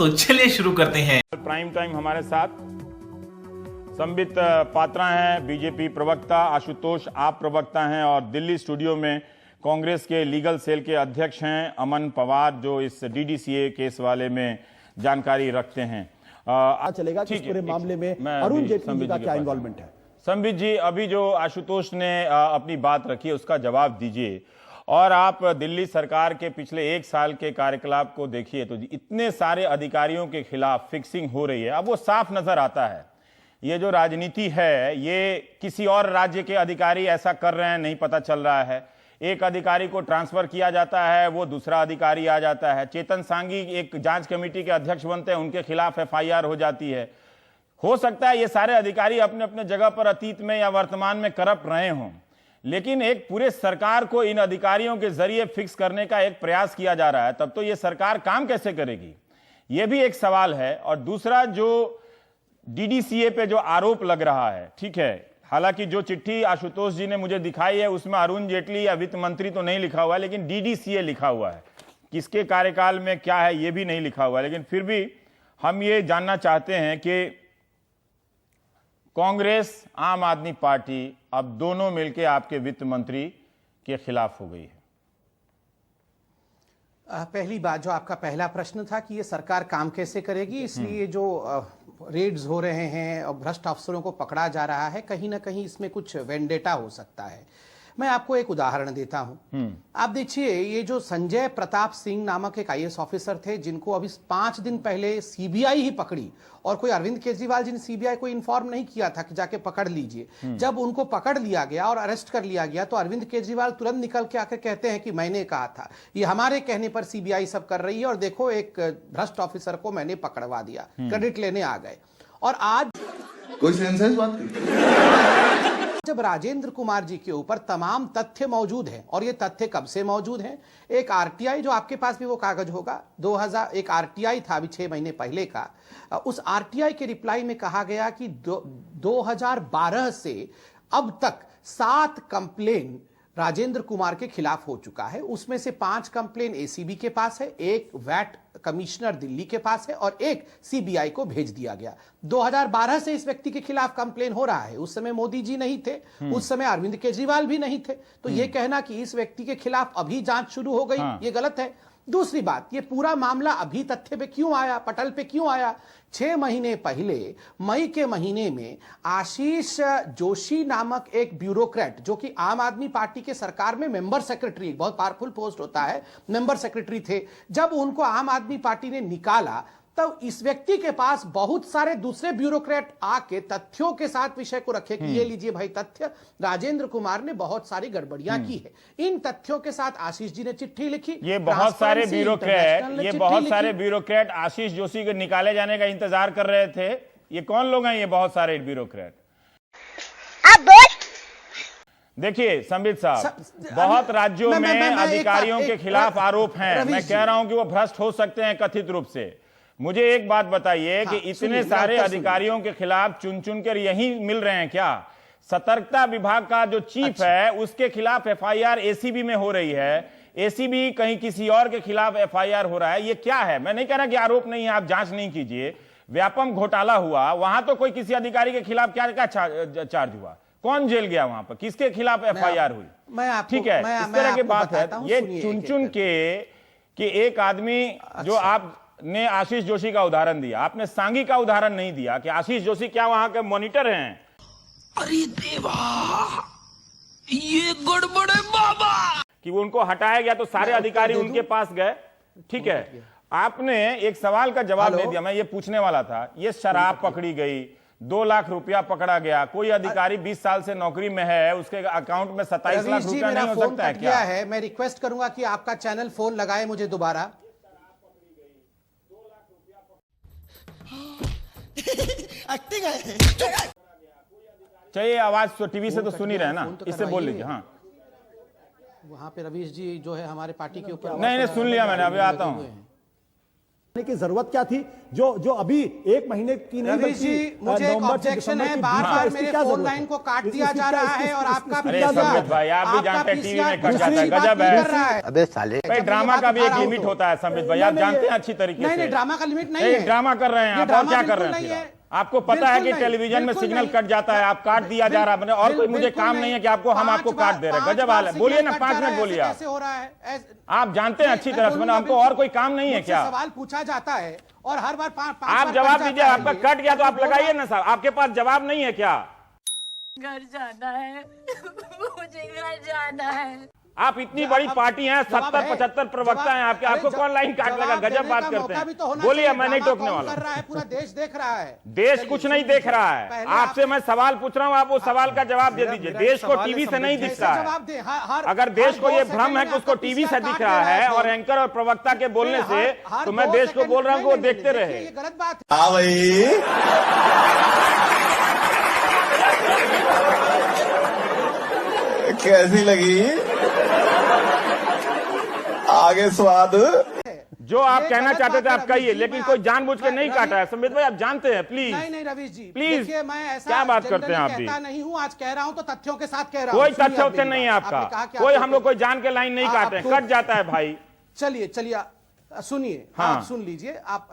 तो चलिए शुरू करते हैं। प्राइम टाइम हमारे साथ संबित पात्रा हैं, बीजेपी प्रवक्ता, आशुतोष आप प्रवक्ता हैं, और दिल्ली स्टूडियो में कांग्रेस के लीगल सेल के अध्यक्ष हैं अमन पवार, जो इस डीडीसीए केस वाले में जानकारी रखते हैं। चलेगा कि इस पूरे मामले में अरुण जेटली का क्या इन्वॉल्वमेंट है? संबित जी, अभी जो आशुतोष ने अपनी बात रखी है उसका जवाब दीजिए, और आप दिल्ली सरकार के पिछले 1 साल के कार्यकलाप को देखिए तो इतने सारे अधिकारियों के खिलाफ फिक्सिंग हो रही है। अब वो साफ नजर आता है, ये जो राजनीति है ये किसी और राज्य के अधिकारी ऐसा कर रहे हैं नहीं पता चल रहा है। एक अधिकारी को ट्रांसफर किया जाता है, वो दूसरा अधिकारी आ जाता है। चेतन सांगी एक जांच कमेटी के अध्यक्ष बनते हैं, उनके खिलाफ एफआईआर हो जाती है। हो सकता है ये सारे अधिकारी अपने अपने जगह पर अतीत में या वर्तमान में करप्ट रहे हों, लेकिन एक पूरे सरकार को इन अधिकारियों के जरिए फिक्स करने का एक प्रयास किया जा रहा है, तब तो ये सरकार काम कैसे करेगी, ये भी एक सवाल है। और दूसरा, जो डीडीसीए पे जो आरोप लग रहा है, ठीक है, हालांकि जो चिट्ठी आशुतोष जी ने मुझे दिखाई है उसमें अरुण जेटली या वित्त मंत्री तो नहीं लिखा हुआ है, लेकिन डीडीसीए लिखा हुआ है। किसके कार्यकाल में क्या है ये भी नहीं लिखा हुआ है, लेकिन फिर भी हम ये जानना चाहते हैं कि कांग्रेस, आम आदमी पार्टी अब दोनों मिलकर आपके वित्त मंत्री के खिलाफ हो गई है। पहली बात, जो आपका पहला प्रश्न था कि ये सरकार काम कैसे करेगी, इसलिए जो रेड्स हो रहे हैं और भ्रष्ट अफसरों को पकड़ा जा रहा है, कहीं ना कहीं इसमें कुछ वेंडेटा हो सकता है। मैं आपको एक उदाहरण देता हूं। आप देखिए, ये जो संजय प्रताप सिंह नामक एक आईएएस ऑफिसर थे, जिनको अभी 5 दिन पहले सीबीआई ही पकड़ी, और कोई अरविंद केजरीवाल जी ने सीबीआई को इन्फॉर्म नहीं किया था कि जाके पकड़ लीजिए। जब उनको पकड़ लिया गया और अरेस्ट कर लिया गया तो अरविंद केजरीवाल तुरंत निकल के आकर कहते हैं कि मैंने कहा था, ये हमारे कहने पर सीबीआई सब कर रही है, और देखो एक भ्रष्ट ऑफिसर को मैंने पकड़वा दिया, क्रेडिट लेने आ गए। और आज कोई सेंस है इस बात की? जब राजेंद्र कुमार जी के ऊपर तमाम तथ्य मौजूद हैं, और ये तथ्य कब से मौजूद हैं, एक आरटीआई, जो आपके पास भी वो कागज होगा, 2000 एक आरटीआई था अभी 6 महीने पहले का, उस आरटीआई के रिप्लाई में कहा गया कि 2012 से अब तक 7 कंप्लेन राजेंद्र कुमार के खिलाफ हो चुका है। उसमें से 5 कंप्लेन एसीबी के पास है, एक वैट कमिश्नर दिल्ली के पास है, और एक सीबीआई को भेज दिया गया। 2012 से इस व्यक्ति के खिलाफ कंप्लेन हो रहा है। उस समय मोदी जी नहीं थे, उस समय अरविंद केजरीवाल भी नहीं थे, तो यह कहना कि इस व्यक्ति के खिलाफ अभी जांच शुरू हो गई, ये गलत है। दूसरी बात, ये पूरा मामला अभी तथ्य पे क्यों आया, पटल पे क्यों आया? 6 महीने पहले मई के महीने में आशीष जोशी नामक एक ब्यूरोक्रेट, जो कि आम आदमी पार्टी के सरकार में मेंबर सेक्रेटरी, बहुत पावरफुल पोस्ट होता है, मेंबर सेक्रेटरी थे, जब उनको आम आदमी पार्टी ने निकाला, तब इस व्यक्ति के पास बहुत सारे दूसरे ब्यूरोक्रेट आके तथ्यों के साथ विषय को रखे कि ये लीजिए भाई तथ्य, राजेंद्र कुमार ने बहुत सारी गड़बड़ियां की है। इन तथ्यों के साथ आशीष जी ने चिट्ठी लिखी। ये बहुत सारे ब्यूरोक्रेट आशीष जोशी के निकाले जाने का इंतजार कर रहे थे। ये कौन लोग हैं ये बहुत सारे ब्यूरोक्रेट? देखिए संबित साहब, बहुत राज्यों में अधिकारियों के खिलाफ आरोप हैं। मैं कह रहा हूं कि वो भ्रष्ट हो सकते हैं कथित रूप से। मुझे एक बात बताइए कि इतने सारे अधिकारियों के खिलाफ चुन चुन कर यही मिल रहे हैं क्या? सतर्कता विभाग का जो चीफ है उसके खिलाफ एफआईआर एसीबी में हो रही है, एसीबी कहीं किसी और के खिलाफ एफआईआर हो रहा है। ये क्या है? मैं नहीं कह रहा कि आरोप नहीं है, आप जांच नहीं कीजिए। व्यापम घोटाला हुआ, वहां तो कोई किसी अधिकारी के खिलाफ क्या क्या चार्ज हुआ, कौन जेल गया वहां पर, किसके खिलाफ एफआईआर हुई? ठीक है, इस तरह की बात है। ये चुन चुन के एक आदमी, जो आप ने आशीष जोशी का उदाहरण दिया, आपने सांगी का उदाहरण नहीं दिया कि आशीष जोशी क्या वहां के मॉनिटर हैं? अरे देवा, ये गड़बड़ है बाबा। कि उनको हटाया गया तो सारे अधिकारी उनके पास गए। ठीक है, आपने एक सवाल का जवाब नहीं दिया। मैं ये पूछने वाला था, ये शराब पकड़ी गई, 2 लाख रुपया पकड़ा गया, कोई अधिकारी 20 साल से नौकरी में है, उसके अकाउंट में 27 लाख रुपया नहीं हो सकता है क्या? है, मैं रिक्वेस्ट करूंगा कि आपका चैनल फोन लगाए मुझे दोबारा। एक्टिंग है। चाहिए आवाज तो टीवी से तो सुनी रहे ना, इससे बोल लीजिए। हाँ, वहां पे रवीश जी जो है हमारे पार्टी के ऊपर, नहीं सुन लिया मैंने, अभी आता हूं। की जरूरत क्या थी जो अभी एक महीने की नहीं रवीश जी, बल्कि मुझे एक नवंबर से ऑब्जेक्शन दिसंबर है, की बार बीच बार में इसकी मेरे क्या फोन जरूरत लाइन को काट इसकी दिया जा क्या- रहा है और इसकी- आपका इसकी अरे क्या संबित जरूरत भाई, आप भी आपका जानते हैं टीवी में PCR कट जाता है, दूसरी गजब बात है। नहीं कर रहा है। अबे साले भाई जब ड्रामा ये का बात भी एक उठा रहा लिमिट हूं होता है संबित भाई, आप जानते हैं अच्छी तरीके नहीं से। ड्रामा का लिमिट नहीं नहीं, है। ड्रामा कर रहे हैं ये आप, और ड्रामा क्या कर बिल्कुल रहे हैं नहीं फिर है। आप? आपको पता है कि बिल्कुल नहीं, टेलीविजन में बिल्कुल सिग्नल नहीं। कट जाता है, आप काट दिया जा रहा है और कोई मुझे काम नहीं है कि आपको हम आपको काट दे रहे हैं। गजब हाल है, बोलिए ना, 5 मिनट बोलिए आप। कैसे हो रहा है? आप जानते हैं अच्छी तरह से, मैंने हमको और कोई काम नहीं है मुझसे क्या? सवाल पूछा जाता है और हर बार पांच आप बार जवाब कट दीजिए, जाता है आपका ये। कट गया तो आप लगाइए ना साहब, आपके पास जवाब नहीं है क्या? घर जाना है मुझे घर जाना है। आप इतनी बड़ी पार्टी हैं, 70-75 प्रवक्ता हैं आपके, आपको कौन लाइन काट लगा? गजब बात करते हैं। बोलिए, मैं नहीं टोकने वाला। कर रहा है, पूरा देश देख रहा है। देश कुछ नहीं देख रहा है, पहले आपसे मैं सवाल पूछ रहा हूं, आप उस सवाल का जवाब दे दीजिए। देश को टीवी से नहीं दिख रहा है। जवाब दे अगर देश को ये भ्रम है कि उसको टीवी से दिख रहा है और एंकर और प्रवक्ता के बोलने से, तो मैं देश को बोल रहा हूं कि वो देखते रहे। ये गलत बात है। हाँ भाई कैसी लगी आगे स्वाद जो आप ये कहना गलत चाहते थे बात है, आप कहिए, रवीश जी, लेकिन मैं कोई आप- जानबूझ के मैं- नहीं रवीश- काटा है। संबित भाई, आप जानते हैं, प्लीज नहीं रवीश जी, प्लीज, देखिए, मैं ऐसा क्या बात करते हैं आप जनरली भी? कहता नहीं हूं, आज कह रहा हूं तो तथ्यों के साथ कह रहा हूं। कोई सुनिए तथ्य आप उत्थ्य मेरी नहीं है बात। आपका, आपने कहा कि कोई आपको- हम लोग कोई जान के लाइन नहीं काटे, आपको- कट जाता है भाई। चलिए सुनिए, हाँ। आप सुन लीजिए, आप